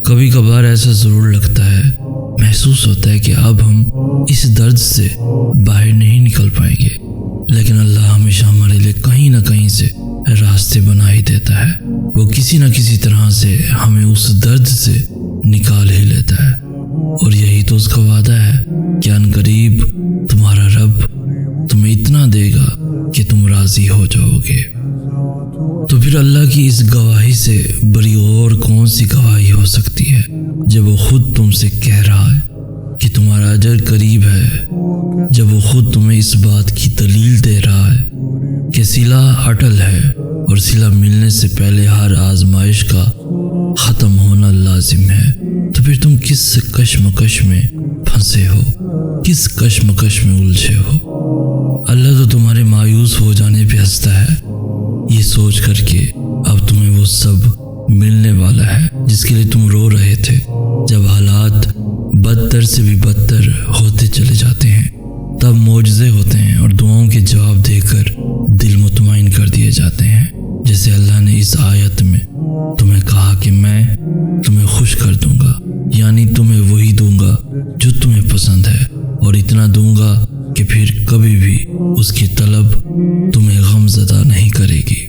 کبھی کبھار ایسا ضرور لگتا ہے، محسوس ہوتا ہے کہ اب ہم اس درد سے باہر نہیں نکل پائیں گے، لیکن اللہ ہمیشہ ہمارے لیے کہیں نہ کہیں سے راستے بنا ہی دیتا ہے۔ وہ کسی نہ کسی طرح سے ہمیں اس درد سے نکال ہی لیتا ہے، اور یہی تو اس کا وعدہ ہے کہ عنقریب تمہارا رب تمہیں اتنا دے گا کہ تم راضی ہو جاؤ گے۔ تو پھر اللہ کی اس گواہی سے بڑی اور کون سی گواہی ہو سکتی ہے جب وہ خود تم سے کہہ رہا ہے کہ تمہارا اجر قریب ہے، جب وہ خود تمہیں اس بات کی دلیل دے رہا ہے کہ صلہ اٹل ہے اور صلہ ملنے سے پہلے ہر آزمائش کا ختم ہونا لازم ہے۔ تو پھر تم کس کشمکش میں پھنسے ہو، کس کشمکش میں الجھے ہو؟ اللہ تو تمہارے مایوس ہو جانے پہ ہنستا ہے، یہ سوچ کر کہ اب تمہیں وہ سب ملنے والا ہے جس کے لیے تم رو رہے تھے۔ جب حالات بدتر سے بھی بدتر ہوتے چلے جاتے ہیں تب معجزے ہوتے ہیں اور دعاؤں کے جواب دے کر دل مطمئن کر دیے جاتے ہیں، جیسے اللہ نے اس آیت میں تمہیں کہا کہ میں تمہیں خوش کر دوں گا، یعنی تمہیں وہی دوں گا جو تمہیں پسند ہے، اور اتنا دوں گا کہ پھر کبھی بھی اس کی طلب تمہیں غم زدہ نہیں کرے گی۔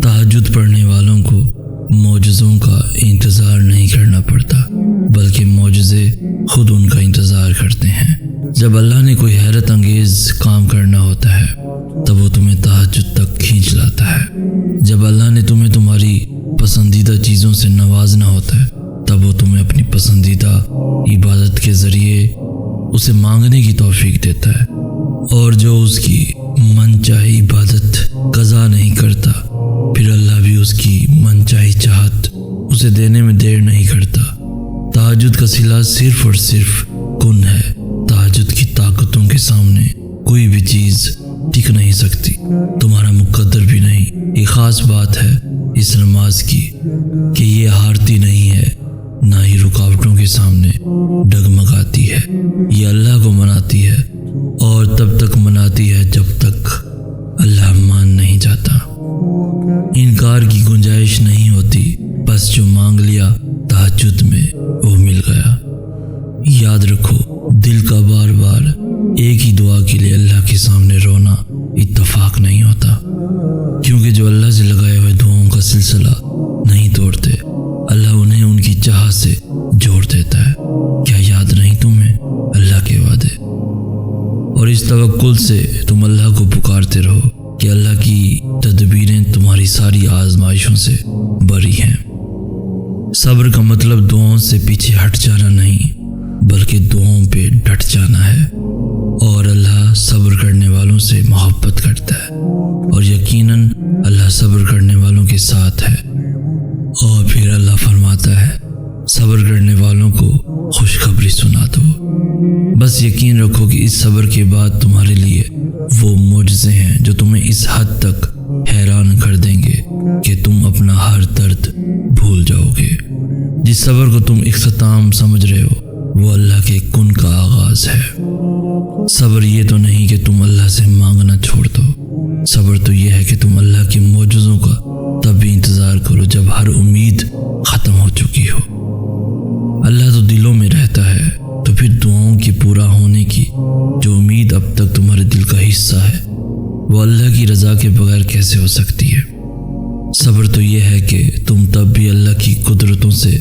تہجد پڑھنے والوں کو معجزوں کا انتظار نہیں کرنا پڑتا، بلکہ معجزے خود ان کا انتظار کرتے ہیں۔ جب اللہ نے کوئی حیرت انگیز کام کرنا ہوتا ہے تب وہ تمہیں تہجد تک کھینچ لاتا ہے۔ جب اللہ نے تمہیں تمہاری پسندیدہ چیزوں سے نوازنا ہوتا ہے تب وہ تمہیں اپنی پسندیدہ عبادت کے ذریعے اسے مانگنے کی توفیق دیتا ہے، اور جو اس کی من چاہی عبادت قضا نہیں کرتا پھر اللہ بھی اس کی من چاہی چاہت اسے دینے میں دیر نہیں کرتا۔ تہجد کا صلہ صرف اور صرف کن ہے۔ تہجد کی طاقتوں کے سامنے کوئی بھی چیز ٹک نہیں سکتی، تمہارا مقدر بھی نہیں۔ یہ خاص بات ہے اس نماز کی کہ یہ ہارتی نہیں ہے، نہ ہی رکاوٹوں کے سامنے ڈگمگاتی ہے۔ یہ اللہ کو مناتی ہے، اور تب تک مناتی ہے جب تک اللہ مان نہیں جاتا۔ انکار کی گنجائش نہیں ہوتی، بس جو مانگ لیا تہجد میں وہ مل گیا۔ یاد رکھو، دل کا بار بار ایک ہی دعا کے لیے اللہ کے سامنے رونا اتفاق نہیں ہوتا، کیونکہ جو اللہ سے لگائے ہوئے دعاؤں کا سلسلہ نہیں توڑتے اللہ انہیں ان کی چاہ سے جوڑ دیتا ہے۔ کیا یاد نہیں تمہیں اللہ کے وعدے؟ اور اس توکل سے تم اللہ کو پکارتے رہو کہ اللہ کی تدبیریں تمہاری ساری آزمائشوں سے بری ہیں۔ صبر کا مطلب دعاؤں سے پیچھے ہٹ جانا نہیں، بلکہ دعاؤں پہ ڈٹ جانا ہے، اور اللہ صبر کرنے والوں سے محبت کرتا ہے، اور یقیناً اللہ صبر کرنے والوں کے ساتھ ہے۔ اور پھر اللہ فرماتا ہے، صبر کرنے والوں کو خوشخبری سنا دو۔ بس یقین رکھو کہ اس صبر کے بعد تمہارے لیے وہ معجزے ہیں جو تمہیں اس حد تک حیران کر دیں گے کہ تم اپنا ہر درد بھول جاؤ گے۔ جس صبر کو تم اختتام سمجھ رہے ہو وہ اللہ کے کن کا آغاز ہے۔ صبر یہ تو نہیں کہ تم اللہ سے مانگنا چھوڑ دو، صبر تو یہ ہے کہ تم اللہ کے معجزوں کا تب بھی انتظار کرو جب ہر امید ختم ہو چکی ہو۔ اللہ تو دلوں میں رہتا ہے، تو پھر دعاؤں کے پورا ہونے کی جو امید اب تک تمہارے دل کا حصہ ہے وہ اللہ کی رضا کے بغیر کیسے ہو سکتی ہے؟ صبر تو یہ ہے کہ تم تب بھی اللہ کی قدرتوں سے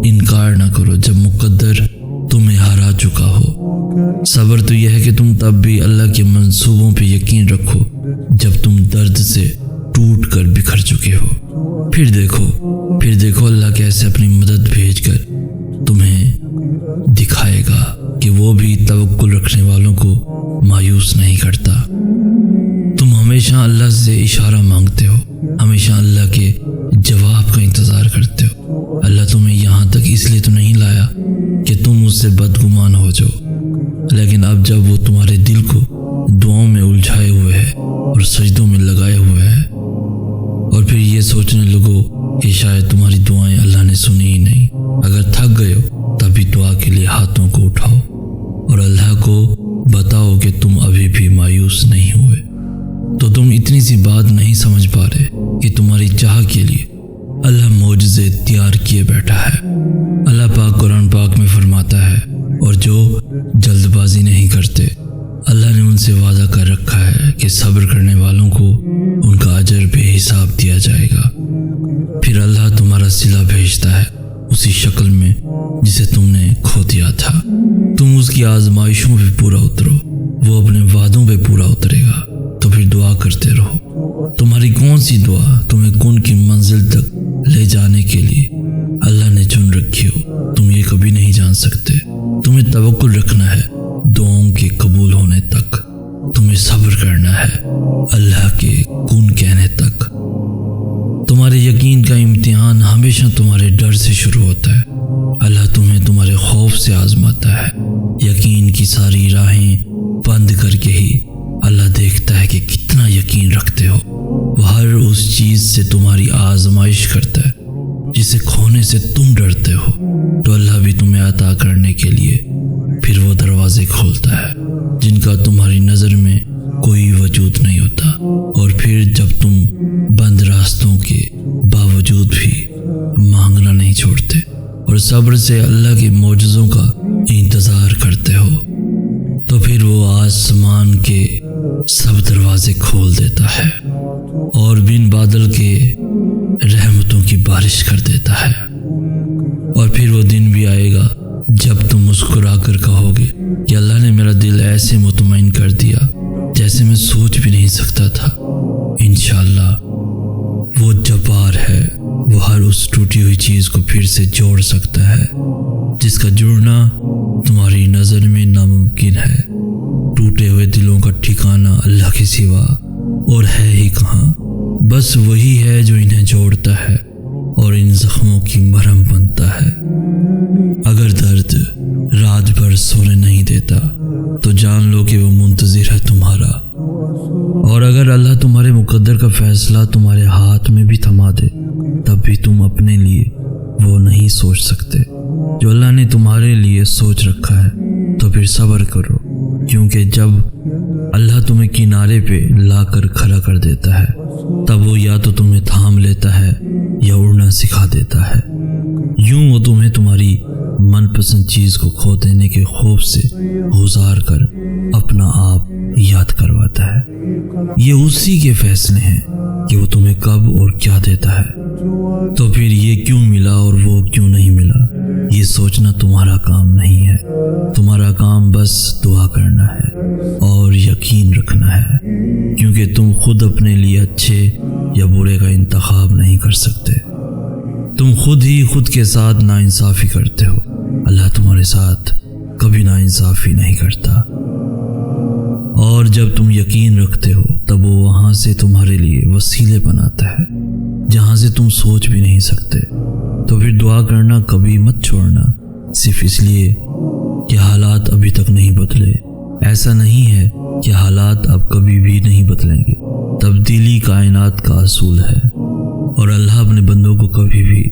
انکار نہ کرو جب مقدر تمہیں ہرا چکا ہو۔ صبر تو یہ ہے کہ تم تب بھی اللہ کے منصوبوں پہ یقین رکھو جب تم درد سے ٹوٹ کر بکھر چکے ہو۔ پھر دیکھو اللہ کیسے اپنی مدد بھیج کر تمہیں دکھائے گا کہ وہ بھی توکل رکھنے والوں کو مایوس نہیں کرتا۔ تم ہمیشہ اللہ سے اشارہ مانگتے ہو، ہمیشہ اللہ کے جواب کا انتظار کرتے ہو۔ اللہ تمہیں یہاں تک اس لیے تو نہیں لایا کہ تم اس سے بدگمان ہو جاؤ، لیکن اب جب وہ تمہارے دل کو دعاؤں میں الجھائے ہوئے ہے اور سجدوں میں لگائے ہوئے ہے، اور پھر یہ سوچنے لگو کہ شاید تمہاری دعائیں اللہ نے سنی ہی نہیں، اگر تھک گئے ہو تبھی دعا کے لیے ہاتھوں کو اٹھاؤ اور اللہ کو بتاؤ کہ تم ابھی بھی مایوس نہیں ہوئے، تو تم تم اتنی سی بات نہیں سمجھ پا رہے کہ تمہاری چاہ کے لیے اللہ معجزے تیار کیے بیٹھا ہے۔ اللہ پاک قرآن پاک میں فرماتا ہے، اور جو جلد بازی نہیں کرتے اللہ نے ان سے وعدہ کر رکھا ہے کہ صبر کرنے والوں کو ان کا اجر بے حساب دیا جائے گا۔ پھر اللہ تمہارا صلہ بھیجتا ہے اسی شکل میں جسے تم نے کھو دیا تھا۔ تم اس کی آزمائشوں پہ پورا اترو، وہ اپنے وعدوں پہ پورا اترے گا۔ تو پھر دعا کرتے رہو۔ تمہاری کون سی دعا تمہیں کن کی منزل تک لے جانے کے لیے اللہ نے چن رکھی ہو، تم یہ کبھی نہیں جان سکتے۔ تمہیں توکل رکھنا ہے دعاؤں کے قبول ہونے تک، تمہیں صبر کرنا ہے اللہ کے کن کہنے تک۔ تمہارے یقین کا امتحان ہمیشہ تمہارے ڈر سے شروع ہوتا ہے۔ اللہ تمہیں تمہارے خوف سے آزماتا ہے۔ یقین کی ساری راہیں بند کر کے ہی اللہ دیکھتا ہے کہ کتنا یقین رکھتے ہو۔ وہ ہر اس چیز سے تمہاری آزمائش کرتا ہے جسے کھونے سے تم ڈرتے ہو، تو اللہ بھی تمہیں عطا کرنے کے لیے پھر وہ دروازے کھولتا ہے جن کا تمہاری نظر میں کوئی وجود نہیں ہوتا۔ اور پھر جب تم بند راستوں کے باوجود بھی مانگنا نہیں چھوڑتے اور صبر سے اللہ کے معجزوں کا انتظار کرتے ہو، تو پھر وہ آسمان کے سب دروازے کھول دیتا ہے اور بن بادل کے رحمتوں کی بارش کر دیتا ہے۔ اور پھر وہ دن بھی آئے گا جب تم مسکرا کر کہو گے کہ اللہ نے میرا دل ایسے مطمئن کر دیا جیسے میں سوچ بھی نہیں سکتا تھا۔ انشاءاللہ وہ جبار ہے، وہ ہر اس ٹوٹی ہوئی چیز کو پھر سے جوڑ سکتا ہے جس کا جڑنا تمہاری نظر میں ناممکن ہے۔ ٹوٹے ہوئے دلوں کا ٹھکانہ اللہ کے سوا اور ہے ہی کہاں، بس وہی ہے جو انہیں جوڑتا ہے اور ان زخموں کی مرہم بنتا ہے۔ اگر درد رات بھر سونے نہیں دیتا تو جان لو کہ وہ منتظر ہے تمہارا، اور اگر اللہ تمہارے مقدر کا فیصلہ تمہارے ہاتھ میں بھی تھما دے تب بھی تم اپنے لیے وہ نہیں سوچ سکتے جو اللہ نے تمہارے لیے سوچ رکھا ہے۔ تو پھر صبر کرو، کیونکہ جب اللہ تمہیں کنارے پہ لا کر کھڑا کر دیتا ہے تب وہ یا تو تمہیں تھام لیتا ہے یا اڑنا سکھا دیتا ہے۔ یوں وہ تمہیں تمہاری من پسند چیز کو کھو دینے کے خوف سے گزار کر اپنا آپ یاد کرواتا ہے۔ یہ اسی کے فیصلے ہیں کہ وہ تمہیں کب اور کیا دیتا ہے۔ تو پھر یہ کیوں ملا اور وہ کیوں نہیں ملا، یہ سوچنا تمہارا کام نہیں ہے۔ تمہارا کام بس دعا کرنا ہے اور یقین رکھنا ہے، کیونکہ تم خود اپنے لیے اچھے یا برے کا انتخاب نہیں کر سکتے۔ تم خود ہی خود کے ساتھ ناانصافی کرتے ہو، اللہ تمہارے ساتھ کبھی ناانصافی نہیں کرتا۔ اور جب تم یقین رکھتے ہو تب وہ وہاں سے تمہارے لیے وسیلے بناتا ہے جہاں سے تم سوچ بھی نہیں سکتے۔ تو پھر دعا کرنا کبھی مت چھوڑنا، صرف اس لیے کہ حالات ابھی تک نہیں بدلے۔ ایسا نہیں ہے کہ حالات اب کبھی بھی نہیں بدلیں گے، تبدیلی کائنات کا اصول ہے، اور اللہ اپنے بندوں کو کبھی بھی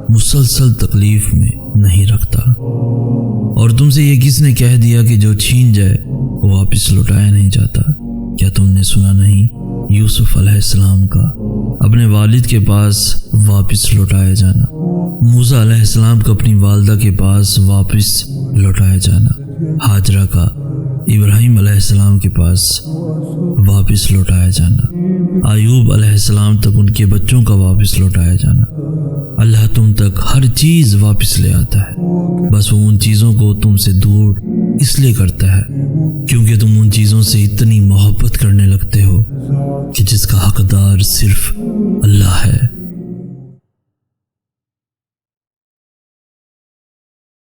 مسلسل تکلیف میں نہیں رکھتا۔ اور تم سے یہ کس نے کہہ دیا کہ جو چھین جائے وہ واپس لوٹایا نہیں جاتا؟ کیا تم نے سنا نہیں یوسف علیہ السلام کا اپنے والد کے پاس واپس لوٹایا جانا، موسیٰ علیہ السلام کا اپنی والدہ کے پاس واپس لوٹایا جانا، ہاجرہ کا ابراہیم علیہ السلام کے پاس واپس لوٹایا جانا، ایوب علیہ السلام تک ان کے بچوں کا واپس لوٹایا جانا۔ اللہ تم تک ہر چیز واپس لے آتا ہے، بس وہ ان چیزوں کو تم سے دور اس لیے کرتا ہے کیونکہ تم ان چیزوں سے اتنی محبت کرنے لگتے ہو کہ جس کا حقدار صرف اللہ ہے۔